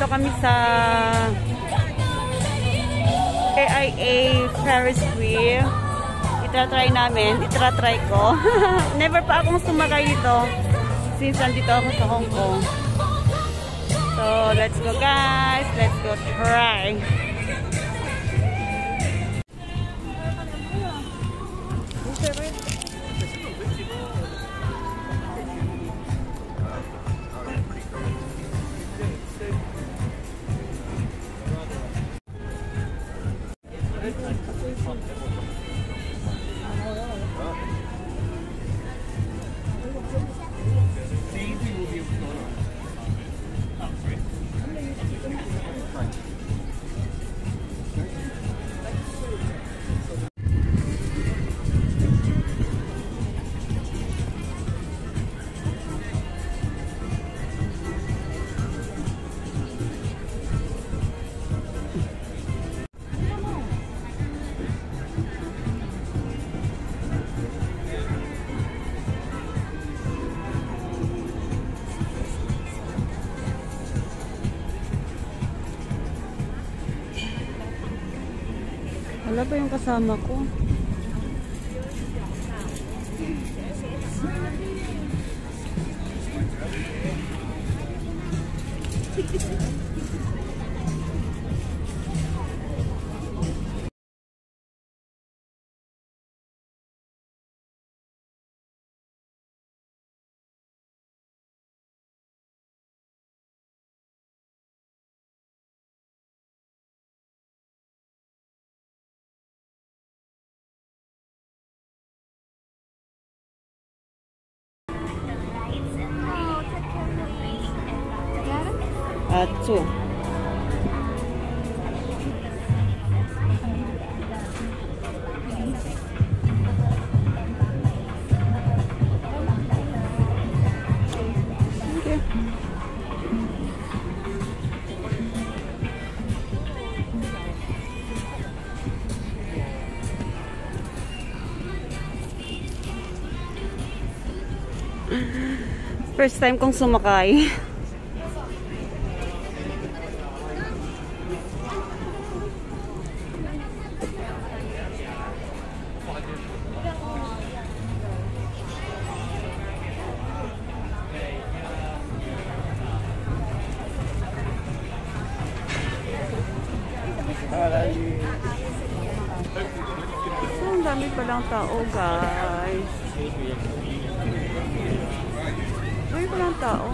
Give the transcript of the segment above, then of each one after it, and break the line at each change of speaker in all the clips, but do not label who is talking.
kami sa AIA Ferris wheel. Itratry namin. Itratry ko. Never pa akong sumakay dito since nandito ako sa Hong Kong. So, let's go guys. Let's go try. Wala ba yung kasama ko? Two. Okay. First time kong sumakay. So, ang dami palang tao, guys. Dami palang tao.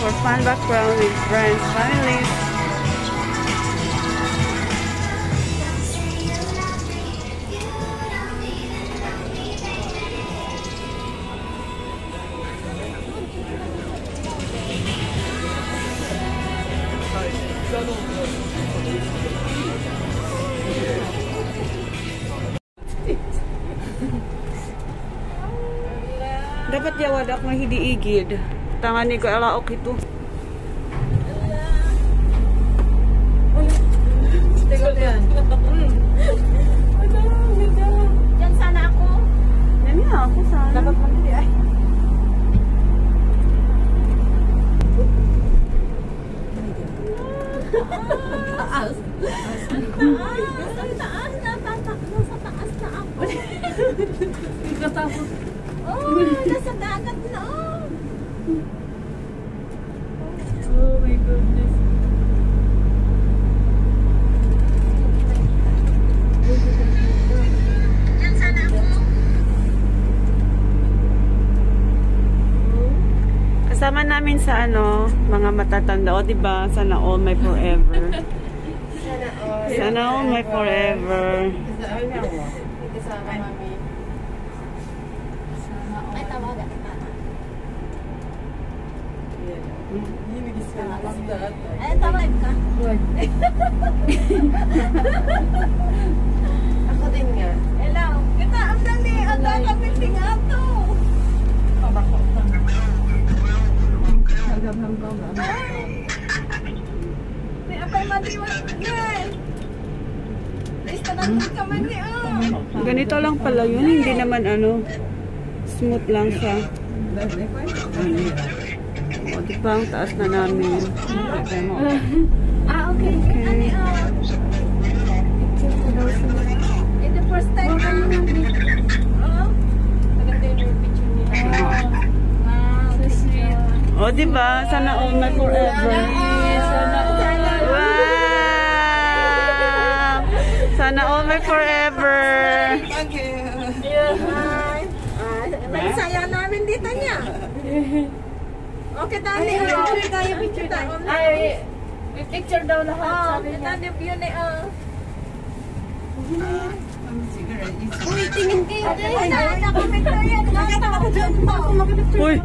For fun background with friends, families. Dapat yawadak nga hindi igid. Tangan ni ko alaok ito.
Tingnan yan.
Diyan sana ako.
Yan nga ako sana.
Dapat magili ay.
Taas. Ang taas. Natatakbo sa taas na ako.
Katapos.
Oh, nasa dagat na.
Oh my goodness.
Diyan sana ako.
Kasama namin sa ano, mga matatanda. O diba, sana all my forever. Sana all my forever.
Kasama mami.
Ay, tawagan. Ay, tawag ka.
Ako din nga.
Hello. Kita, ang dali. Ang dali nga to. May apay maliwan. Yan. Basta natin ka man ni
Ganito lang pala yun. Hindi naman ano. Smooth lang siya. O, di ba ang taas na namin. Okay mo.
Okay. Ani, Ito first time ka mo nang
Maganda yung picture niya.
Wow, so sweet.
O, di ba? Sana all my forever. Wow! Sana all my forever.
Thank you.
Nagsaya namin dito niya. Okay, dali. Picture tayo, picture tayo.
Ay, may picture daw lahat. Sabi niya.
Dali, yun eh.
Uy, tingin kayo din.
Nakakomment na yan. Nakita ko dyan po.
Uy!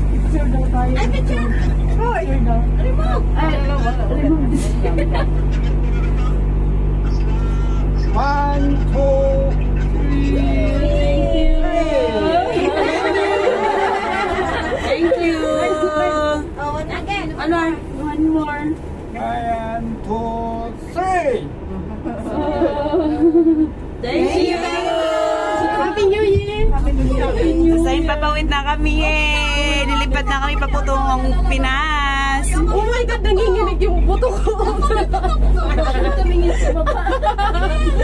Picture daw tayo.
Ay, picture.
Uy,
Remove.
ay, remove this.
1, 2, 3.
Thank you!
Oh, again.
Ano? One more.
1, 2, 3.
Thank you!
Happy New Year. Happy New Year.
Sa papawid na kami eh. Lilipat na kami paputong Pinas.
Oh my God, nanginginig yung buto ko. Tumingin sa baba.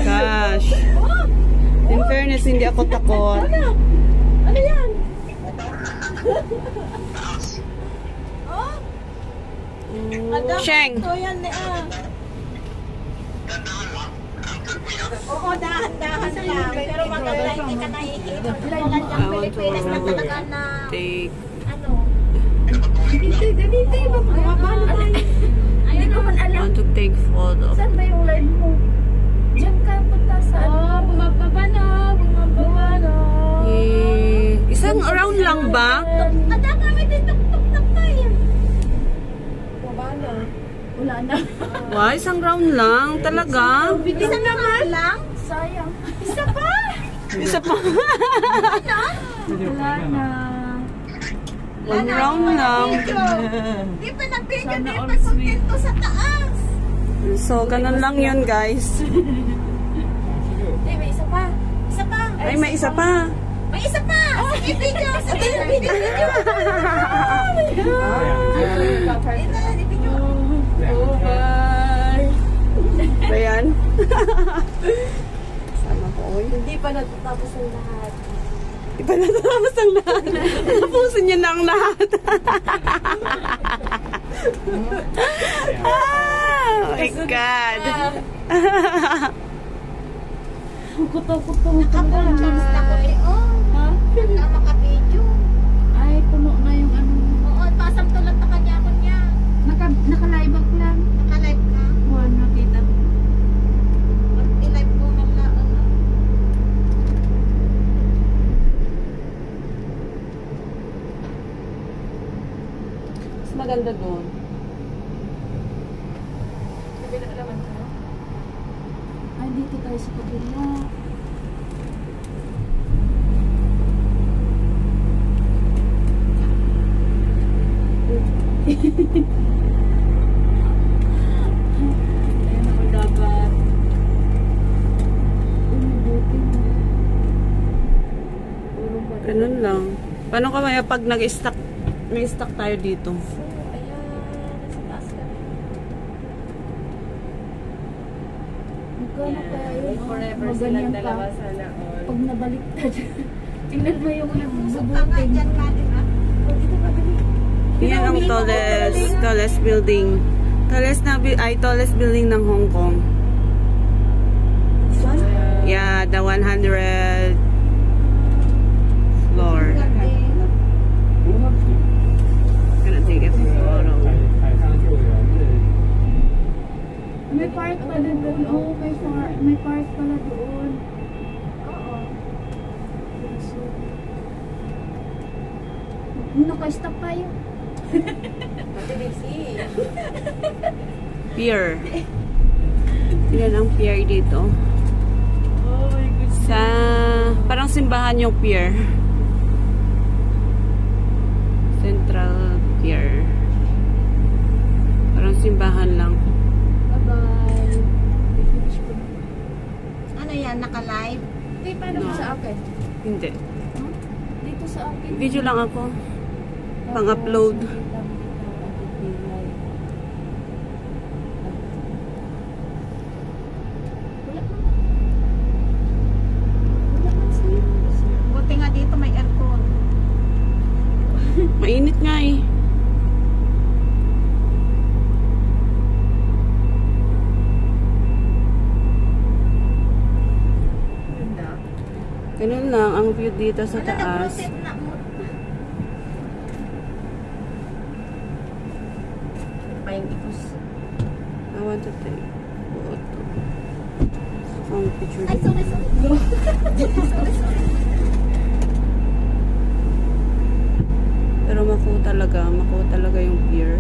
Gosh. In fairness, hindi ako takot.
Ano yan?
Sheng!
So, yan eh. Oo, dahan-dahan lang. Pero maganda, hindi ka nakikita. Tulad ng Pilipinas na talaga na,
Take.
ano. Dito, magpapalo tayo. Ayun naman alam.
Want to take photo.
Saan ba yung line mo? Diyan ka punta sa...
Bumababa na. Bumababa na.
Eh, isang round lang ba?
Ada kami dito, tuk-tuk tayo.
Bumaba na.
Wala na.
Wow, isang round lang. Talaga?
Isa naman lang? Sayang. Isa pa?
Isa pa.
Wala na.
One round lang.
Di pa nag-video, di pa kontento sa taas.
So, ganun lang yun, guys.
Di, may isa pa. Isa pa.
Ay, may isa pa.
May isa pa. Sige, video. Sige, video. Ito, di video.
Oh, bye.
Ayan. Sama ko, oy.
Hindi pa natatapos ang lahat.
Di ba natapos ang lahat? Tapusin niya na ang lahat. Oh my God.
Kuto-kuto.
Nakapunchans na ko eh. Oh, na makapidyo.
Ay, puno na yung ano.
Oo, pasang tulad na kanya ko niya.
Naka-live ako lang.
Naka-live ka.
Buwan, nakita mo.
I-live mo man lang.
Mas maganda doon.
Ay, dito tayo sa kabila. Ayan ako dapat.
Ganun lang. Paano kaya pag nag-stuck, may stuck tayo dito?
Ayan, nasa taas kami.
Magkano kaya yun?
Forever
Maganyan
silang
ka.
dalawa sana all.
Pag nabaliktad. Tingnan mo yung
Pusok ka nga dyan natin ah. O, dito ka dali.
Yan ang tallest building. Tallest building ng Hong Kong. Yeah, the 100 floor. Gonna take a photo.
may park pala doon. Oh, may park pala doon.
Oo.
Naka-stop tayo.
Pier. Yan ang pier dito. Sa parang simbahan yung pier. Central Pier. Parang simbahan lang.
Bye-bye.
Ano yan? Naka-live?
Hindi, paano
No.
mo sa akin?
Hindi.
Dito sa akin.
Video lang ako. Pang-upload.
Buti nga dito may aircon.
Mainit nga eh. Ganun lang ang view dito sa taas. I want to take photo. Some picture.
Ay, sorry, sorry.
Pero makuha talaga yung pier.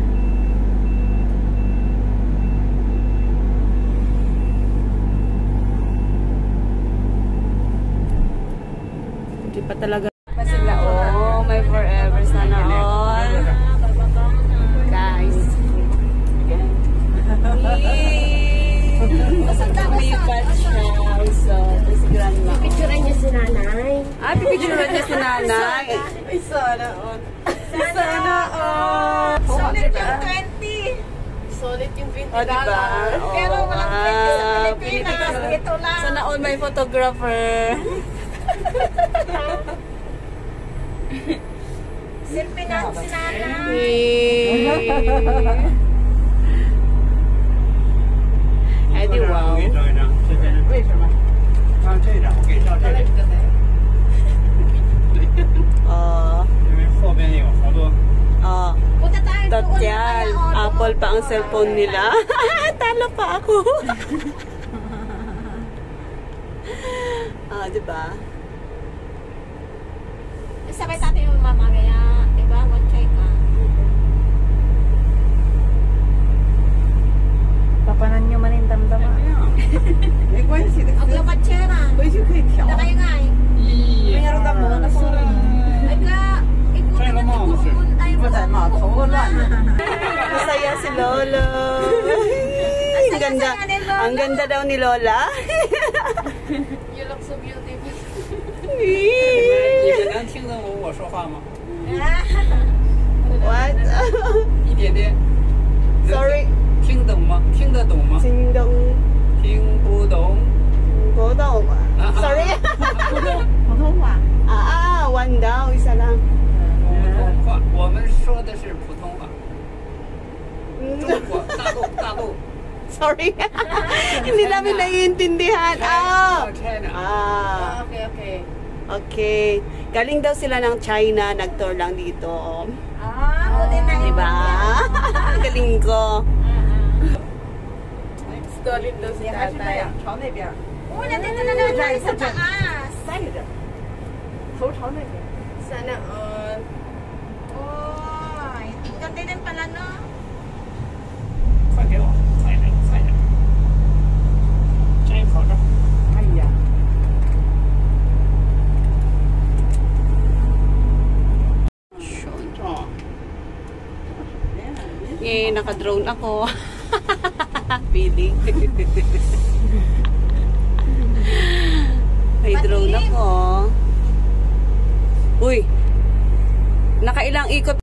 Hindi pa talaga pa sila. Oh, may forever sana all. Guys. Lumipat siya. So, this grandma.
Picturean niya si nanay.
Ah, pipicturean niya si nanay.
Ay, sana all.
Sana all. Solid yung 20.
Solid yung $20.
Oh, diba?
Pero walang 20 sa Pilipinas.
Pilipinas.
Ito lang.
Sana all may photographer.
Selfie na si nanay.
Eddie, wow.
我给你照一张，这边为什么？啊，这张我给你照这里，
Oh,
因为后边有好多。
oh.
Punta tayo doon.
Tatyal. Apple pa ang cellphone nila. Talo pa ako. Ah, diba?
Sabay tayo yung mamamaya. Diba? One check ka.
Papanan nyo man yung damdama. 没关系的，
Ang lapat siya na.
回去可以调。
Na kayo nga eh.
Meron na mo na sura.
Ay ka. Ikutin na ikutin tayo.
不然嘛，头发乱了。
Masaya si Lolo. Ang ganda. Ang ganda daw ni Lola.
You look so beautiful.
你们能听懂我说话吗？
What?
一点点。
Sorry.
听懂吗？听得懂吗？
Sindong.
听不懂。
Bodong. Sorry.
普通话。
One daw. Isa lang.
普通话，我们说的是普通话。中国大陆，大陆。
Sorry. Hindi namin naiintindihan. Ah.
China.
Ah.
Okay, okay.
Okay. Galing daw sila ng China. Nag-tour lang dito.
Buti na yun.
Diba? Galing ko.
Solid daw si tatay. 朝那边。
Nandito na naman tayo sa taas.
站着，头朝那边。Sana all.
Oy. Ganda din pala no.
快给我，快点，快点。摘口罩。
哎呀。
哦。
Eh, naka-drone ako. Feeling. May drone ako. Uy. Nakailang ikot